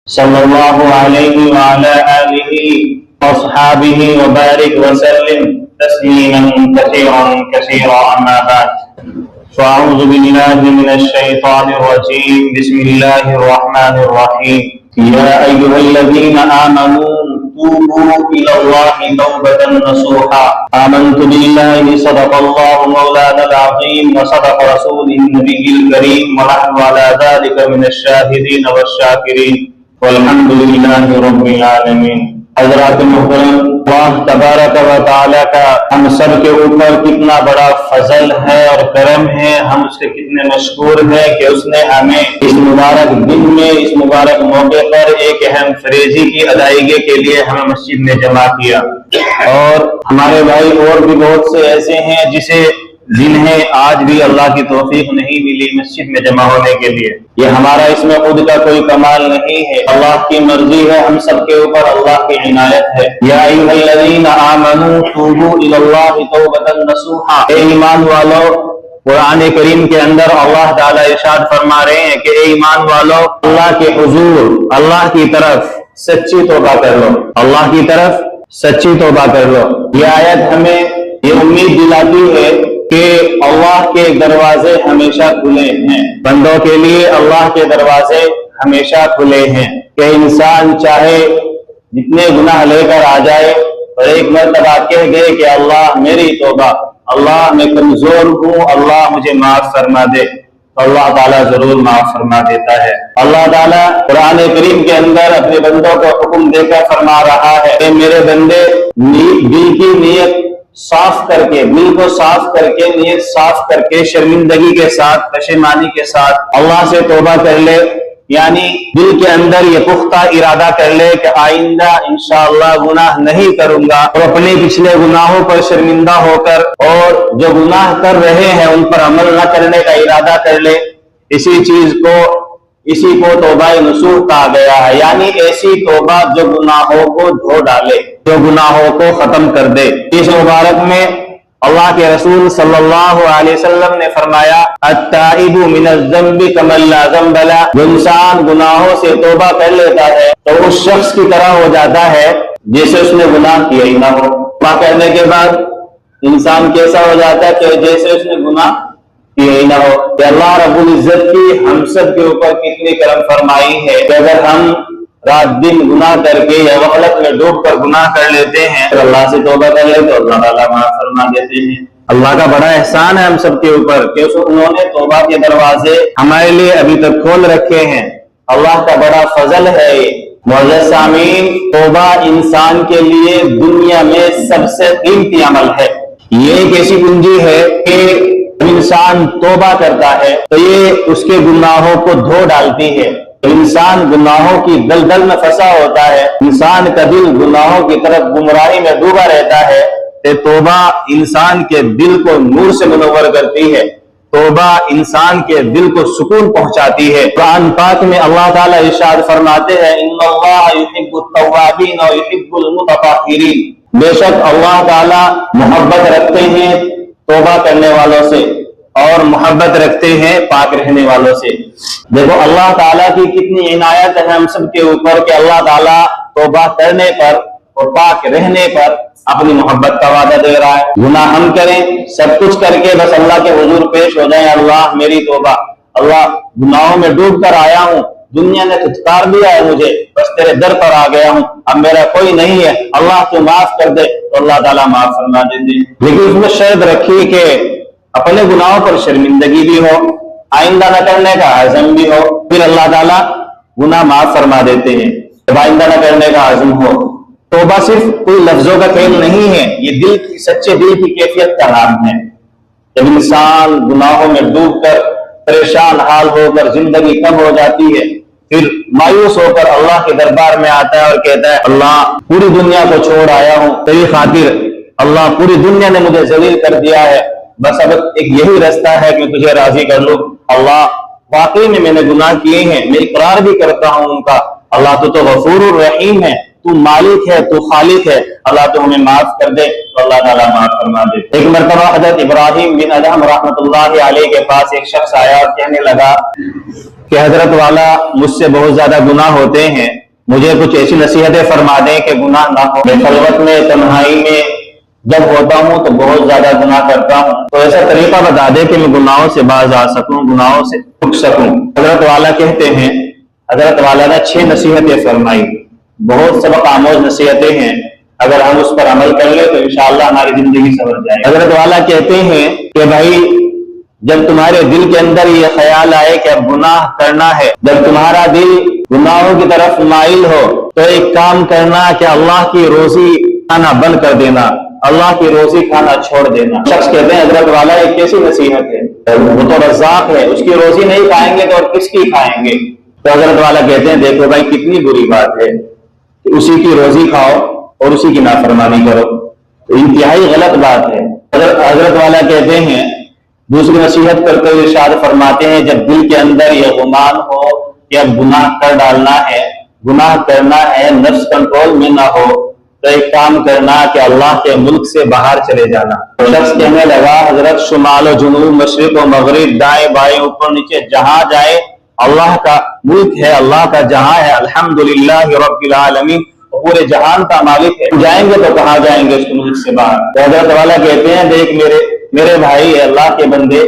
صلی اللہ علیہ وعلى آلہ واصحابہ وبارک وسلم تسلیما کثیرا کثیرا اما بعد فاعوذ باللہ من الشیطان الرجیم بسم اللہ الرحمن الرحیم یا ایھا الذین آمنوا توبوا الی اللہ توبۃ نصوحا آمنت باللہ صدق اللہ مولانا العظیم وصدق رسولہ النبی الکریم ونحن علی ذلک من الشاہدین والشاکرین والحمد للہ رب العالمین۔ حضرات محترم، اللہ تبارک و تعالیٰ کا ہم سب کے اوپر کتنا بڑا فضل ہے اور کرم ہے، ہم اس کے کتنے مشکور ہیں کہ اس نے ہمیں اس مبارک دن میں، اس مبارک موقع پر ایک اہم فریضے کی ادائیگی کے لیے ہمیں مسجد میں جمع کیا۔ اور ہمارے بھائی اور بھی بہت سے ایسے ہیں جنہیں آج بھی اللہ کی توفیق نہیں ملی مسجد میں جمع ہونے کے لیے۔ یہ ہمارا اس میں خود کا کوئی کمال نہیں ہے، اللہ کی مرضی ہے، ہم سب کے اوپر اللہ کی عنایت ہے۔ یا ایھا الذین آمنوا توبوا الی اللہ توبۃ نصوحا، اے ایمان والو، قرآن کریم کے اندر اللہ تعالیٰ ارشاد فرما رہے ہیں کہ اے ایمان والو، اللہ کے حضور، اللہ کی طرف سچی توبہ کر لو، اللہ کی طرف سچی توبہ کر لو۔ یہ آیت ہمیں یہ امید دلاتی ہے کہ اللہ کے دروازے ہمیشہ کھلے ہیں، بندوں کے لیے اللہ کے دروازے ہمیشہ کھلے ہیں کہ انسان چاہے جتنے گناہ لے کر آ جائے اور ایک مرتبہ کہہ دے کہ اللہ میری توبہ، اللہ میں کمزور ہوں، اللہ مجھے معاف فرما دے، تو اللہ تعالیٰ ضرور معاف فرما دیتا ہے۔ اللہ تعالیٰ قرآن کریم کے اندر اپنے بندوں کو حکم دے کر فرما رہا ہے کہ میرے بندے دل کی نیت صاف کر کے، دل کو صاف کر کے، نیت صاف کر کے، شرمندگی کے ساتھ، پشیمانی کے ساتھ اللہ سے توبہ کر لے، یعنی دل کے اندر یہ پختہ ارادہ کر لے کہ آئندہ انشاءاللہ گناہ نہیں کروں گا، اور اپنے پچھلے گناہوں پر شرمندہ ہو کر اور جو گناہ کر رہے ہیں ان پر عمل نہ کرنے کا ارادہ کر لے۔ اسی کو توبہ نصوح کہا گیا ہے، یعنی ایسی توبہ جو گناہوں کو دھو ڈالے، جو گناہوں کو ختم کر دے۔ اس مبارک میں اللہ کے رسول صلی اللہ علیہ وسلم نے فرمایا التائب من الذنب کمن لا ذنب له، جو انسان گناہوں سے توبہ کر لیتا ہے تو اس شخص کی طرح ہو جاتا ہے جیسے اس نے گناہ کیا ہی نہ ہو۔ توبہ کرنے کے بعد انسان کیسا ہو جاتا ہے کہ جیسے اس نے گناہ کیا ہی نہ ہو۔ کہ اللہ رب العزت کی ہم سب کے اوپر کتنی کرم فرمائی ہے کہ اگر ہم رات دن گناہ کر کے یا غفلت میں ڈوب کر گناہ کر لیتے ہیں تو اللہ سے توبہ کر لے تو اللہ تعالیٰ معاف فرما دیتے ہیں۔ اللہ کا بڑا احسان ہے ہم سب کے اوپر کہ انہوں نے توبہ کے دروازے ہمارے لیے ابھی تک کھول رکھے ہیں، اللہ کا بڑا فضل ہے۔ معزز سامعین، توبہ انسان کے لیے دنیا میں سب سے قیمتی عمل ہے۔ یہ ایک ایسی کنجی ہے کہ انسان توبہ کرتا ہے تو یہ اس کے گناہوں کو دھو ڈالتی ہے۔ انسان گناہوں کی دلدل میں پھنسا ہوتا ہے، انسان کا دل گناہوں کی طرف گمراہی میں ڈوبا رہتا ہے، کہ توبہ انسان کے دل کو نور سے منور کرتی ہے، توبہ انسان کے دل کو سکون پہنچاتی ہے۔ قرآن پاک میں اللہ تعالیٰ ارشاد فرماتے ہیں ان اللہ یحب التوابین ویحب المتطہرین، بے شک اللہ تعالیٰ محبت رکھتے ہیں توبہ کرنے والوں سے اور محبت رکھتے ہیں پاک رہنے والوں سے۔ دیکھو اللہ تعالیٰ کی کتنی عنایت ہے ہم سب کے اوپر کہ اللہ تعالیٰ توبہ کرنے پر اور پاک رہنے پر اپنی محبت کا وعدہ دے رہا ہے۔ گناہ ہم کریں، سب کچھ کر کے بس اللہ کے حضور پیش ہو جائیں، اللہ میری توبہ، اللہ گناہوں میں ڈوب کر آیا ہوں، دنیا نے پھٹکار دیا ہے مجھے، بس تیرے در پر آ گیا ہوں، اب میرا کوئی نہیں ہے، اللہ تو معاف کر دے، تو اللہ تعالیٰ معاف فرما دیتے ہیں۔ لیکن اس میں شرط رکھی کہ اپنے گناہوں پر شرمندگی بھی ہو، آئندہ نہ کرنے کا عزم بھی ہو، پھر اللہ تعالیٰ گناہ معاف فرما دیتے ہیں جب آئندہ نہ کرنے کا عزم ہو۔ توبہ صرف کوئی لفظوں کا کھیل نہیں ہے، یہ دل کی، سچے دل کی کیفیت کا نام ہے۔ جب انسان گناہوں میں ڈوب کر پریشان حال ہو کر زندگی کم ہو جاتی ہے، پھر مایوس ہو کر اللہ کے دربار میں آتا ہے اور کہتا ہے اللہ پوری دنیا کو چھوڑ آیا ہوں تیری خاطر، اللہ پوری دنیا نے مجھے ذلیل کر دیا ہے، بس اب ایک یہی رستہ ہے کہ تجھے راضی کر لوں، اللہ واقعی میں نے گناہ کیے ہیں، میں اقرار بھی کرتا ہوں ان کا، اللہ تو غفور الرحیم ہے، تو مالک ہے، تو خالق ہے، اللہ تو ہمیں معاف کر دے، تو اللہ تعالیٰ معاف فرما دے۔ ایک مرتبہ حضرت ابراہیم بن ادہم رحمۃ اللہ علیہ کے پاس ایک شخص آیا اور کہنے لگا کہ حضرت والا مجھ سے بہت زیادہ گناہ ہوتے ہیں، مجھے کچھ ایسی نصیحتیں فرما دیں کہ گناہ نہ ہو، میں خلوت میں تنہائی میں جب ہوتا ہوں تو بہت زیادہ گناہ کرتا ہوں، تو ایسا طریقہ بتا دے کہ میں گناہوں سے باز آ سکوں، گناہوں سے رک سکوں۔ حضرت والا کہتے ہیں، حضرت والا نے 6 نصیحتیں فرمائی، بہت سبق آموز نصیحتیں ہیں، اگر ہم اس پر عمل کر لیں تو انشاءاللہ ہماری زندگی سنور جائے۔ حضرت والا کہتے ہیں کہ بھائی جب تمہارے دل کے اندر یہ خیال آئے کہ اب گناہ کرنا ہے، جب تمہارا دل گناہوں کی طرف مائل ہو تو ایک کام کرنا کہ اللہ کی روزی کھانا بند کر دینا، اللہ کی روزی کھانا چھوڑ دینا۔ شخص کہتے ہیں حضرت والا ایک کیسی نصیحت ہے، وہ تو رزاق ہے، اس کی روزی نہیں کھائیں گے تو اور کس کی کھائیں گے؟ تو حضرت والا کہتے ہیں دیکھو بھائی کتنی بری بات ہے کہ اسی کی روزی کھاؤ اور اسی کی نافرمانی کرو، تو انتہائی غلط بات ہے۔ حضرت والا کہتے ہیں، دوسری نصیحت کرتے ہوئے ارشاد فرماتے ہیں، جب دل کے اندر یہ گمان ہو کہ اب گناہ کر ڈالنا ہے، گناہ کرنا ہے، نفس کنٹرول میں نہ ہو، تو ایک کام کرنا کہ اللہ کے ملک سے باہر چلے جانا۔ شخص کہنے لگا حضرت شمال و جنوب، مشرق و مغرب، دائیں بائیں، اوپر نیچے، جہاں جائے اللہ کا ملک ہے، اللہ کا جہاں ہے، الحمدللہ رب العالمین، پورے جہان کا مالک ہے، جائیں گے تو کہاں جائیں گے اس ملک سے باہر؟ تو حضرت والا کہتے ہیں دیکھ میرے بھائی، اللہ کے بندے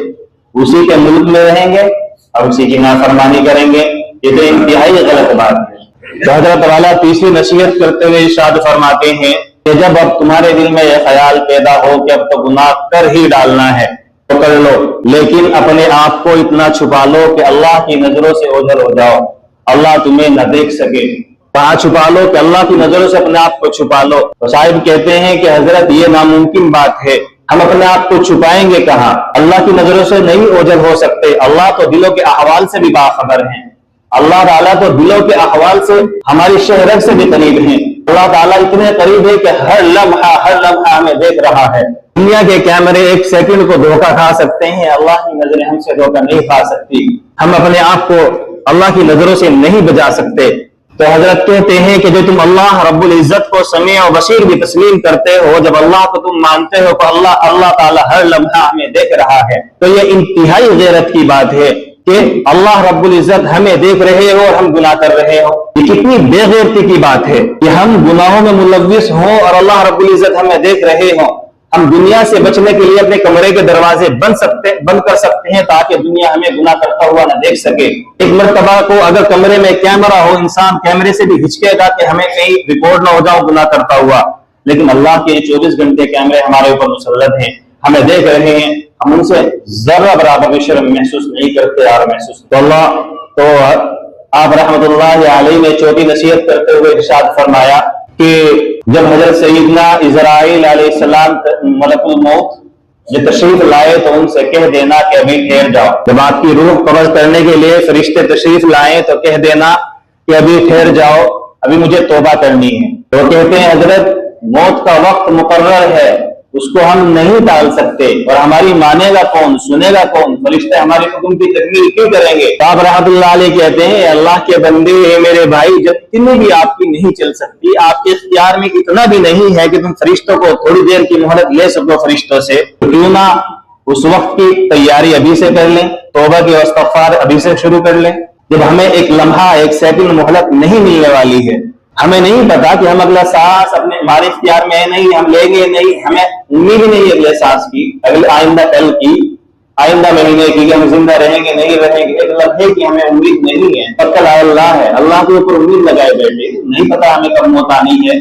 اسی کے ملک میں رہیں گے اور اسی کی نافرمانی کریں گے، یہ تو انتہائی غلط بات ہے۔ تو حضرت والا تیسری نصیحت کرتے ہوئے ارشاد فرماتے ہیں کہ جب اب تمہارے دل میں یہ خیال پیدا ہو کہ اب تو گناہ کر ہی ڈالنا ہے تو کر لو، لیکن اپنے آپ کو اتنا چھپا لو کہ اللہ کی نظروں سے اوجھل ہو جاؤ، اللہ تمہیں نہ دیکھ سکے۔ کہاں چھپا لو کہ اللہ کی نظروں سے اپنے آپ کو چھپا لو۔ تو صاحب کہتے ہیں کہ حضرت یہ ناممکن بات ہے، ہم اپنے آپ کو چھپائیں گے کہاں؟ اللہ کی نظروں سے نہیں اوجھل ہو سکتے، اللہ تو دلوں کے احوال سے بھی باخبر ہیں، اللہ تعالیٰ تو دلوں کے احوال سے ہماری شہرت سے بھی قریب ہیں، اللہ تعالیٰ اتنے قریب ہے کہ ہر لمحہ ہمیں دیکھ رہا ہے۔ دنیا کے کیمرے ایک سیکنڈ کو دھوکہ کھا سکتے ہیں، اللہ کی نظریں ہم سے دھوکہ نہیں کھا سکتی، ہم اپنے آپ کو اللہ کی نظروں سے نہیں بچا سکتے۔ تو حضرت کہتے ہیں کہ جو تم اللہ رب العزت کو سمیع و بصیر بھی تسلیم کرتے ہو، جب اللہ کو تم مانتے ہو تو اللہ تعالیٰ ہر لمحہ ہمیں دیکھ رہا ہے، تو یہ انتہائی غیرت کی بات ہے کہ اللہ رب العزت ہمیں دیکھ رہے ہو اور ہم گناہ کر رہے ہو۔ یہ کتنی بے غیرتی کی بات ہے کہ ہم گناہوں میں ملوث ہوں اور اللہ رب العزت ہمیں دیکھ رہے ہوں۔ ہم دنیا سے بچنے کے لیے اپنے کمرے کے دروازے بند کر سکتے ہیں تاکہ دنیا ہمیں گناہ کرتا ہوا نہ دیکھ سکے۔ ایک مرتبہ کو اگر کمرے میں کیمرہ ہو، انسان کیمرے سے بھی ہچکے گا کہ ہمیں کہیں ریکارڈ نہ ہو جاؤ گناہ کرتا ہوا، لیکن اللہ کے 24 گھنٹے کیمرے ہمارے اوپر مسلط ہیں، ہمیں دیکھ رہے ہیں، ہم ان سے ذرہ برابر بھی شرم محسوس نہیں کرتے اور محسوس تو آپ رحمت اللہ علیہ نے چوتھی نصیحت کرتے ہوئے ارشاد فرمایا کہ جب حضرت سیدنا اسرائیل علیہ السلام ملک الموت جو تشریف لائے تو ان سے کہہ دینا کہ ابھی ٹھہر جاؤ۔ جب آپ کی روح قبض کرنے کے لیے فرشتے تشریف لائیں تو کہہ دینا کہ ابھی ٹھہر جاؤ، ابھی مجھے توبہ کرنی ہے۔ تو کہتے ہیں حضرت موت کا وقت مقرر ہے، اس کو ہم نہیں ٹال سکتے، اور ہماری مانے گا کون، سنے گا کون؟ فرشتے ہمارے حکم کی تکمیل کیوں کریں گے؟ آپ رحمت اللہ علیہ کہتے ہیں اللہ کے بندے میرے بھائی، جب اتنی بھی آپ کی نہیں چل سکتی، آپ کے اختیار میں اتنا بھی نہیں ہے کہ تم فرشتوں کو تھوڑی دیر کی مہلت لے سکو فرشتوں سے، تو کیوں نہ اس وقت کی تیاری ابھی سے کر لیں، توبہ کی استغفار ابھی سے شروع کر لیں، جب ہمیں ایک لمحہ ایک سیکنڈ مہلت نہیں ملنے والی ہے۔ ہمیں نہیں پتا کہ ہم اگلا سانس ہمارے اختیار میں ہے نہیں، ہم لیں گے نہیں، ہمیں امید ہی نہیں اگلے سانس کی، اگلے آئندہ کل کی، آئندہ مہینے کی کہ ہم زندہ رہیں گے نہیں رہیں گے، ایک لمحے کی ہمیں امید نہیں ہے، پکل اللہ ہے، اللہ کے اوپر امید لگائے بیٹھے، نہیں پتا ہمیں کب موت آنی ہے،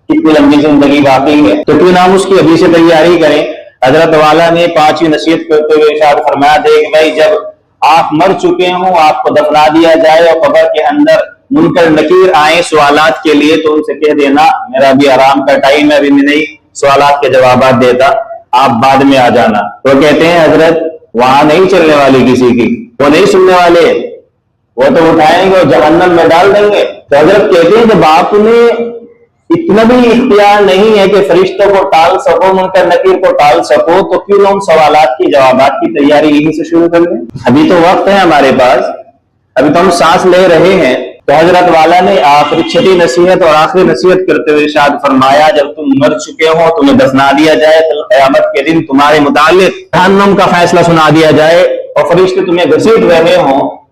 کتنی لمبی زندگی باقی ہے، تو کیوں نہ ہم اس کی ابھی سے تیاری کریں۔ حضرت والا نے 5ویں نصیحت کرتے ہوئے ارشاد فرمایا دیکھ بھائی، جب آپ مر چکے ہوں، آپ کو دفنا دیا جائے اور قبر کے اندر منکر نکیر آئیں سوالات کے لیے، تو ان سے کہہ دینا میرا بھی آرام کا ٹائم ہے، ابھی میں نہیں سوالات کے جوابات دیتا، آپ بعد میں آ جانا۔ تو کہتے ہیں حضرت وہاں نہیں چلنے والی کسی کی، وہ نہیں سننے والے، وہ تو اٹھائیں گے اور جہنم میں ڈال دیں گے۔ تو حضرت کہتے ہیں جب آپ نے اتنا بھی اختیار نہیں ہے کہ فرشتوں کو ٹال سکو، منکر نکیر کو ٹال سکو، تو کیوں نہ ان سوالات کی جوابات کی تیاری یہیں سے شروع کر لیں؟ ابھی تو وقت ہے ہمارے پاس، ابھی تو ہم سانس لے رہے ہیں۔ تو حضرت والا نے آخری 6 نصیحت اور آخری نصیحت کرتے ہوئے ارشاد فرمایا جب تم مر چکے ہو، تمہیں دفنا دیا جائے، قیامت کے دن تمہارے متعلق جہنم کا فیصلہ سنا دیا جائے اور فرشتے تمہیں گھسیٹ رہے ہوں،